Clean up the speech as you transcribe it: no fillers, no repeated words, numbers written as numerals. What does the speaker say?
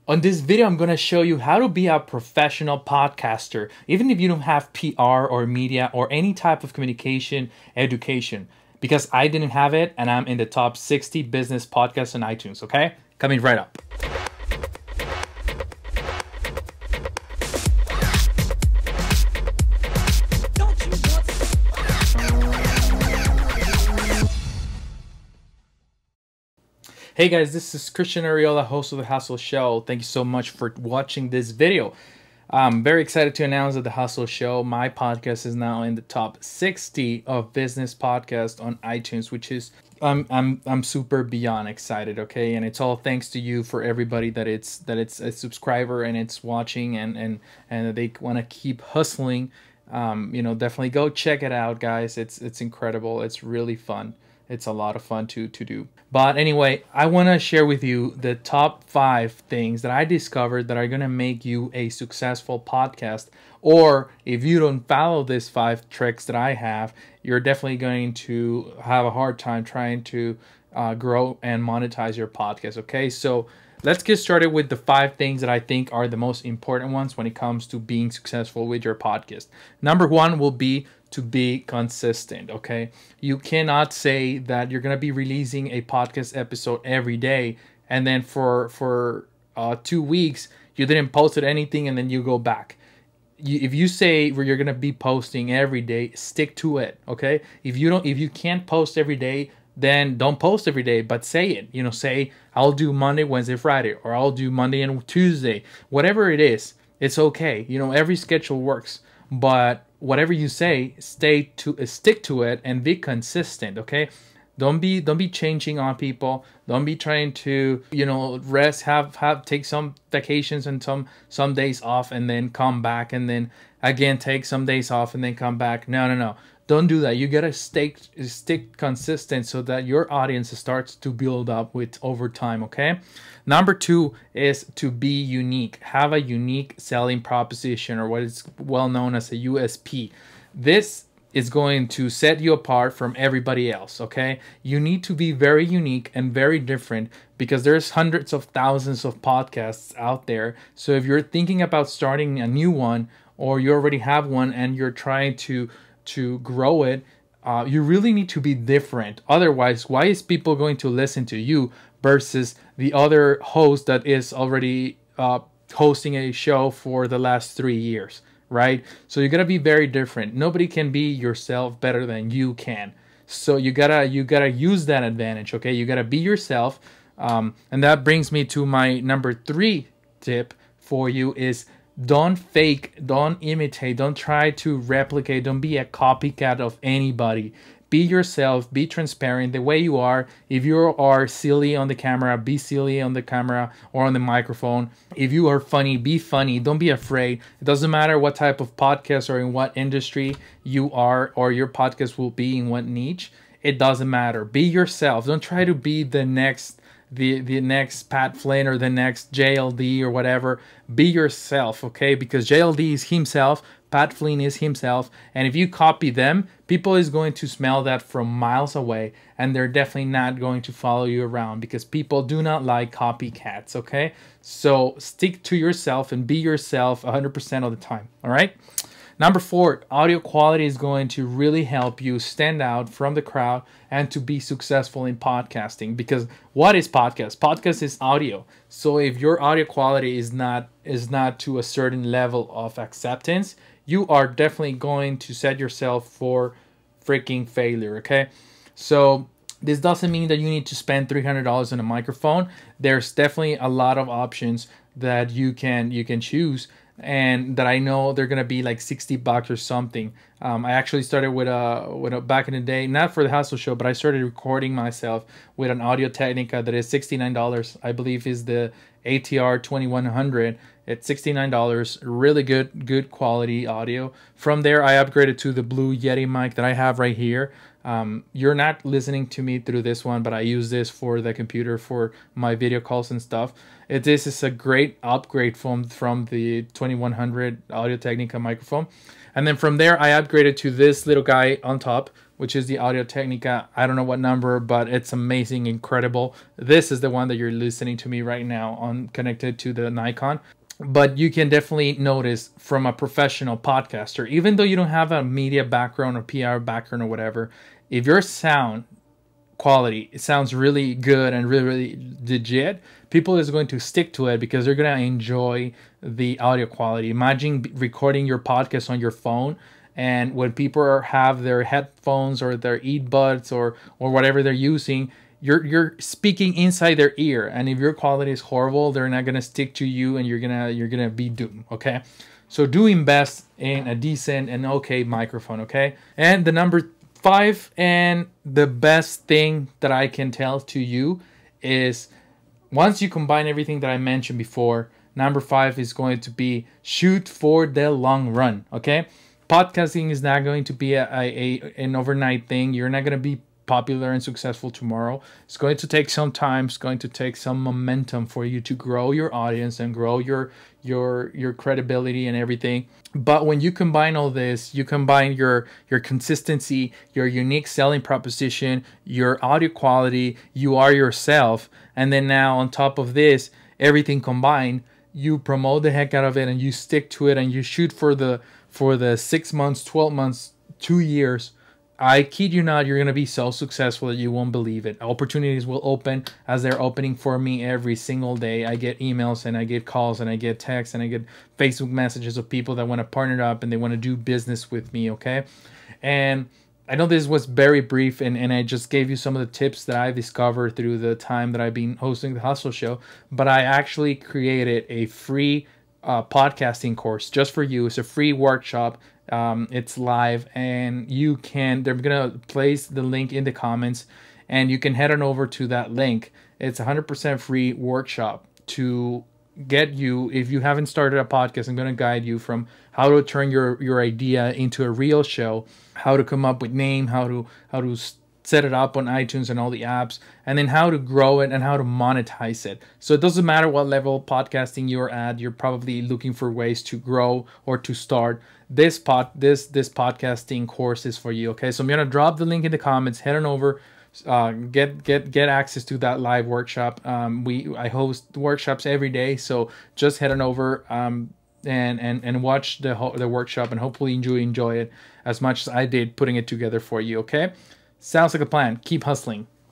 On this video, I'm going to show you how to be a professional podcaster, even if you don't have PR or media or any type of communication education, because I didn't have it and I'm in the top 60 business podcasts on iTunes, okay? Coming right up. Hey guys, this is Christian Ariola, host of The Hustle Show. Thank you so much for watching this video. I'm very excited to announce that The Hustle Show, my podcast, is now in the top 60 of business podcasts on iTunes, which is I'm super beyond excited, okay? And it's all thanks to you, for everybody that it's a subscriber and it's watching and they want to keep hustling. Definitely go check it out, guys. It's incredible. It's really fun. It's a lot of fun to do. But anyway, I want to share with you the top 5 things that I discovered that are going to make you a successful podcast. Or if you don't follow these 5 tricks that I have, you're definitely going to have a hard time trying to grow and monetize your podcast. Okay, so let's get started with the 5 things that I think are the most important ones when it comes to being successful with your podcast. Number 1 will be to be consistent, okay? You cannot say that you're going to be releasing a podcast episode every day and then for 2 weeks you didn't post anything and then you go back. If you say you're going to be posting every day, stick to it, okay? If you can't post every day, then don't post every day, but say it. Say I'll do Monday, Wednesday, Friday, or I'll do Monday and Tuesday. Whatever it is, it's okay. Every schedule works, but whatever you say, stick to it and be consistent, okay? Don't be changing on people. Don't be trying to, rest, take some vacations and some days off and then come back and then again take some days off and then come back. No. Don't do that. You gotta stick consistent so that your audience starts to build up with over time, okay? Number 2 is to be unique. Have a unique selling proposition, or what is well known as a USP. This is going to set you apart from everybody else, okay? You need to be very unique and very different because there's hundreds of thousands of podcasts out there. So if you're thinking about starting a new one, or you already have one and you're trying to grow it, you really need to be different. Otherwise, why is people going to listen to you versus the other host that is already hosting a show for the last 3 years, right? So you gotta be very different. Nobody can be yourself better than you can. So you gotta use that advantage, okay? You gotta be yourself, and that brings me to my number 3 tip for you is don't fake, don't imitate, don't try to replicate, don't be a copycat of anybody. Be yourself, be transparent the way you are. If you are silly on the camera, be silly on the camera or on the microphone. If you are funny, be funny. Don't be afraid. It doesn't matter what type of podcast or in what industry you are or your podcast will be in what niche. It doesn't matter. Be yourself. Don't try to be the next Pat Flynn or the next JLD or whatever. Be yourself, okay? Because JLD is himself, Pat Flynn is himself, and if you copy them, people is going to smell that from miles away, and they're definitely not going to follow you around because people do not like copycats, okay? So stick to yourself and be yourself 100% of the time, all right? Number 4, audio quality is going to really help you stand out from the crowd and to be successful in podcasting. Because what is podcast? Podcast is audio. So if your audio quality is not to a certain level of acceptance, you are definitely going to set yourself for freaking failure, okay? So this doesn't mean that you need to spend $300 on a microphone. There's definitely a lot of options that you can choose, and that I know they're gonna be like $60 or something. I actually started with a back in the day, not for the Hustle Show, but I started recording myself with an Audio Technica that is $69. I believe is the ATR 2100. It's $69. Really good quality audio. From there, I upgraded to the Blue Yeti mic that I have right here. You're not listening to me through this one, but I use this for the computer for my video calls and stuff. This is a great upgrade from the 2100 Audio Technica microphone. And then from there, I upgraded to this little guy on top, which is the Audio Technica. I don't know what number, but it's amazing, incredible. This is the one that you're listening to me right now on, connected to the Nikon. But you can definitely notice from a professional podcaster, even though you don't have a media background or PR background or whatever, if your sound quality, it sounds really good and really, really legit, people is going to stick to it because they're going to enjoy the audio quality. Imagine recording your podcast on your phone, and when people have their headphones or their earbuds or whatever they're using, you're speaking inside their ear, and if your quality is horrible, they're not gonna stick to you, and you're gonna be doomed. Okay, so do invest in a decent and okay microphone. Okay, and the number 5 and the best thing that I can tell to you is, once you combine everything that I mentioned before, number 5 is going to be shoot for the long run. Okay, podcasting is not going to be an overnight thing. You're not going to be popular and successful tomorrow. It's going to take some time. It's going to take some momentum for you to grow your audience and grow your credibility and everything. But when you combine all this, you combine your consistency, your unique selling proposition, your audio quality, you are yourself, and then now on top of this, everything combined, you promote the heck out of it and you stick to it and you shoot for the 6 months, 12 months, 2 years. I kid you not, you're going to be so successful that you won't believe it. Opportunities will open as they're opening for me every single day. I get emails and I get calls and I get texts and I get Facebook messages of people that want to partner up and they want to do business with me, okay? And I know this was very brief and I just gave you some of the tips that I discovered through the time that I've been hosting the Hustle Show, but I actually created a free podcasting course just for you. It's a free workshop. It's live, and they're gonna place the link in the comments, and you can head on over to that link. It's 100% free workshop to get you, if you haven't started a podcast. I'm gonna guide you from how to turn your idea into a real show, how to come up with name, how to set it up on iTunes and all the apps, and then how to grow it and how to monetize it. So it doesn't matter what level podcasting you're at, you're probably looking for ways to grow or to start. This podcasting course is for you. Okay, so I'm gonna drop the link in the comments. Head on over, get access to that live workshop. I host workshops every day, so just head on over and watch the workshop, and hopefully you enjoy it as much as I did putting it together for you. Okay, sounds like a plan. Keep hustling.